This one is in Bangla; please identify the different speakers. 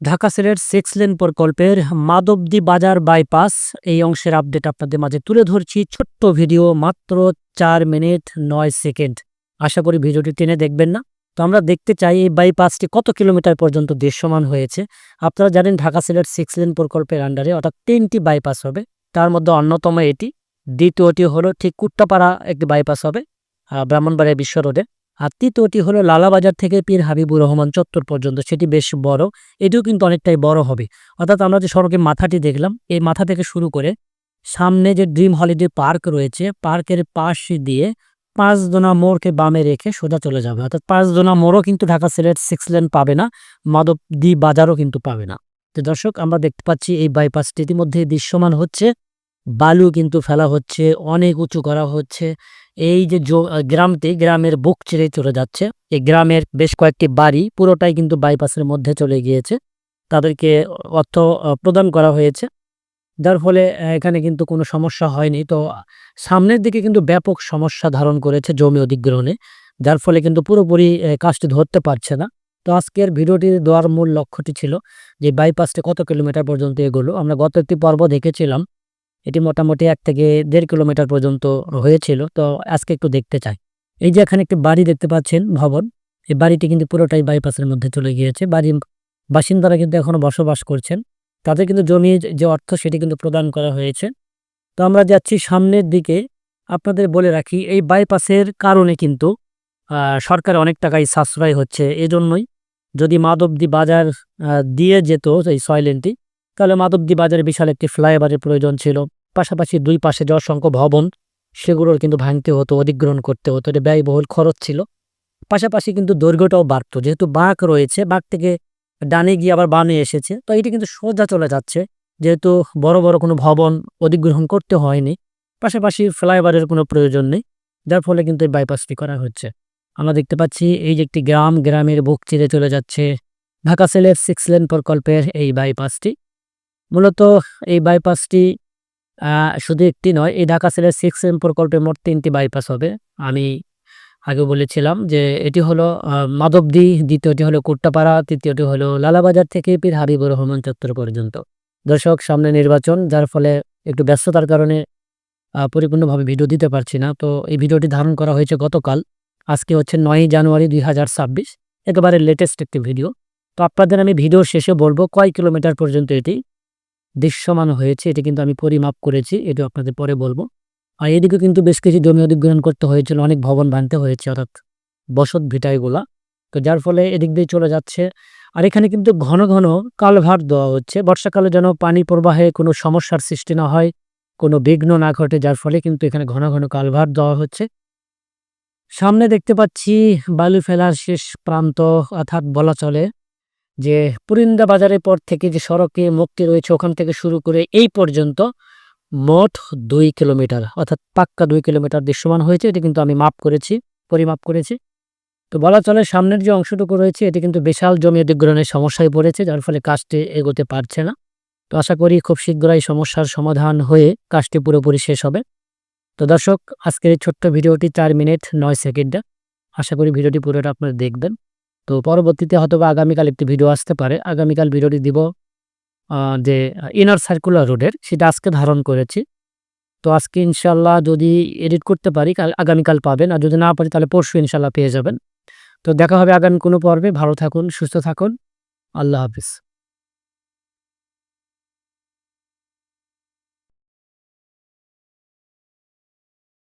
Speaker 1: ঢাকা সিলেট 6 লেন প্রকল্পের মাধবদী বাজার বাইপাস এই অংশের আপডেট আপনাদের মাঝে তুলে ধরছি। ছোট্ট ভিডিও, মাত্র ৪ মিনিট ৯ সেকেন্ড। আশা করি ভিডিওটি টেনে দেখবেন না। তো আমরা দেখতে চাই এই বাইপাসটি কত কিলোমিটার পর্যন্ত দৃশ্যমান হয়েছে। আপনারা জানেন ঢাকা সিলেট 6 লেন প্রকল্পের আন্ডারে অর্থাৎ ৩টি বাইপাস হবে। তার মধ্যে অন্যতম এটি। দ্বিতীয়টি হলো ঠিক কুট্টাপাড়া একটি বাইপাস হবে ব্রাহ্মণবাড়িয়া বিশ্ব রোডে। আর তৃতীয়টি হলো লালাবাজার থেকে পীর হাবিবুর রহমান চত্বর পর্যন্ত, সেটি বেশ বড়। এটিও কিন্তু অনেকটাই বড় হবে। অর্থাৎ আমরা যে সড়কের মাথাটি দেখলাম, এই মাথা থেকে শুরু করে সামনে যে ড্রিম হলিডে পার্ক রয়েছে, পার্কের পাশ দিয়ে পাঁচদোনা মোড়কে বামে রেখে সোজা চলে যাবে। অর্থাৎ পাঁচদোনা মোড়ও কিন্তু ঢাকা সিলেট 6 লেন পাবে না, মাধবদী বাজারও কিন্তু পাবে না। তো দর্শক, আমরা দেখতে পাচ্ছি এই বাইপাসটি ইতিমধ্যে দৃশ্যমান হচ্ছে। বালু কিন্তু ফেলা হচ্ছে, অনেক উঁচু করা হচ্ছে। এই যে গ্রামের বুক চিরে চলে যাচ্ছে। এই গ্রামের বেশ কয়েকটি বাড়ি পুরোটাই কিন্তু বাইপাসের মধ্যে চলে গিয়েছে। তাদেরকে অর্থ প্রদান করা হয়েছে, যার ফলে এখানে কিন্তু কোনো সমস্যা হয়নি। তো সামনের দিকে কিন্তু ব্যাপক সমস্যা ধারণ করেছে জমি অধিগ্রহণে, যার ফলে কিন্তু পুরোপুরি কাজটি ধরতে পারছে না। তো আজকের ভিডিওটি দেওয়ার মূল লক্ষ্যটি ছিল যে বাইপাসটি কত কিলোমিটার পর্যন্ত এগোলো। আমরা গত একটি পর্ব দেখেছিলাম, এটি মোটামুটি ১ থেকে ১.৫ কিলোমিটার পর্যন্ত হয়েছিল। তো আজকে একটু দেখতে চাই। এই যে এখানে একটি বাড়ি দেখতে পাচ্ছেন, ভবন। এই বাড়িটি কিন্তু পুরোটাই বাইপাসের মধ্যে চলে গিয়েছে। বাড়ির বাসিন্দারা কিন্তু এখনো বসবাস করছেন। তাদের কিন্তু জমির যে অর্থ সেটি কিন্তু প্রদান করা হয়েছে। তো আমরা যাচ্ছি সামনের দিকে। আপনাদের বলে রাখি, এই বাইপাসের কারণে কিন্তু সরকারের অনেক টাকাই সাশ্রয় হচ্ছে। এজন্যই যদি মাধবদী বাজার দিয়ে যেত এই ৬ লেনটি, তাহলে মাধবদী বাজারে বিশাল একটি ফ্লাইওভারের প্রয়োজন ছিল। পাশাপাশি দুই পাশে যে অসংখ্য ভবন, সেগুলোর কিন্তু ভাঙতে হতো, অধিগ্রহণ করতে হতো। এটা ব্যয়বহুল খরচ ছিল। পাশাপাশি কিন্তু দৈর্ঘ্যটাও বাড়তো, যেহেতু বাঁক রয়েছে, বাঁক থেকে ডানে গিয়ে আবার বামে এসেছে। তো এটি কিন্তু সোজা চলে যাচ্ছে, যেহেতু বড় বড় কোনো ভবন অধিগ্রহণ করতে হয়নি। পাশাপাশি ফ্লাইওভারের কোনো প্রয়োজন নেই, যার ফলে কিন্তু এই বাইপাসটি করা হচ্ছে। আমরা দেখতে পাচ্ছি এই যে একটি গ্রাম, গ্রামের বুক চিরে চলে যাচ্ছে ঢাকা সিলেট 6 লেন প্রকল্পের এই বাইপাসটি। মূলত এই বাইপাসটি শুধু একটি নয়, এই ঢাকা সিলেট 6 লেন প্রকল্পে মোট ৩টি বাইপাস হবে। আমি আগে বলেছিলাম যে এটি হলো মাধবদী, দ্বিতীয়টি হলো কুট্টাপাড়া, তৃতীয়টি হলো লালাবাজার থেকে পীর হাবিবুর রহমান চত্বর পর্যন্ত। দর্শক, সামনে নির্বাচন, যার ফলে একটু ব্যস্ততার কারণে পরিপূর্ণভাবে ভিডিও দিতে পারছি না। তো এই ভিডিওটি ধারণ করা হয়েছে গতকাল। আজকে হচ্ছে ৯ জানুয়ারি ২০২৬, একেবারে লেটেস্ট একটি ভিডিও। তো আপনাদের আমি ভিডিওর শেষে বলবো কয় কিলোমিটার পর্যন্ত এটি দৃশ্যমান হয়েছে। এটি কিন্তু আমি পরিমাপ করেছি, এটি আপনাদের পরে বলবো। আর এদিকে কিন্তু বেশ কিছু জমি অধিগ্রহণ করতে হয়েছিল, অনেক ভবন ভাঙতে হয়েছে, অর্থাৎ বসত ভিটা এগুলা। তো যার ফলে এদিক দিয়ে চলে যাচ্ছে। আর এখানে কিন্তু ঘন ঘন কালভার্ট দেওয়া হচ্ছে, বর্ষাকালে যেন পানি প্রবাহে কোনো সমস্যার সৃষ্টি না হয়, কোনো বিঘ্ন না ঘটে, যার ফলে কিন্তু এখানে ঘন ঘন কালভার্ট দেওয়া হচ্ছে। সামনে দেখতে পাচ্ছি বালু ফেলার শেষ প্রান্ত, অর্থাৎ বলা চলে যে পুরিন্দা বাজারের পর থেকে যে সড়কে মুক্তি রয়েছে, ওখান থেকে শুরু করে এই পর্যন্ত মোট ২ কিলোমিটার, অর্থাৎ পাক্কা ২ কিলোমিটার দৃশ্যমান হয়েছে। এটি কিন্তু আমি পরিমাপ করেছি। তো বলা চলে সামনের যে অংশটুকু রয়েছে, এটি কিন্তু বিশাল জমি অধিগ্রহণের সমস্যায় পড়েছে, যার ফলে কাজটি এগোতে পারছে না। তো আশা করি খুব শীঘ্রই সমস্যার সমাধান হয়ে কাজটি পুরোপুরি শেষ হবে। তো দর্শক, আজকের এই ছোট্ট ভিডিওটি ৪ মিনিট ৯ সেকেন্ডে। আশা করি ভিডিওটি পুরোটা আপনারা দেখবেন। তো পরবর্তীতে হয়তোবা আগামীকাল একটি ভিডিও আসতে পারে। আগামীকাল ভিডিওটি দিব যে ইনার সার্কুলার রোডের, সেটা আজকে ধারণ করেছি। তো আজকে ইনশাল্লাহ যদি এডিট করতে পারি, আগামীকাল পাবেন। আর যদি না পারি তাহলে পরশু ইনশাল্লাহ পেয়ে যাবেন। তো দেখা হবে আগামী কোনো পর্বে। ভালো থাকুন, সুস্থ থাকুন। আল্লাহ হাফিজ।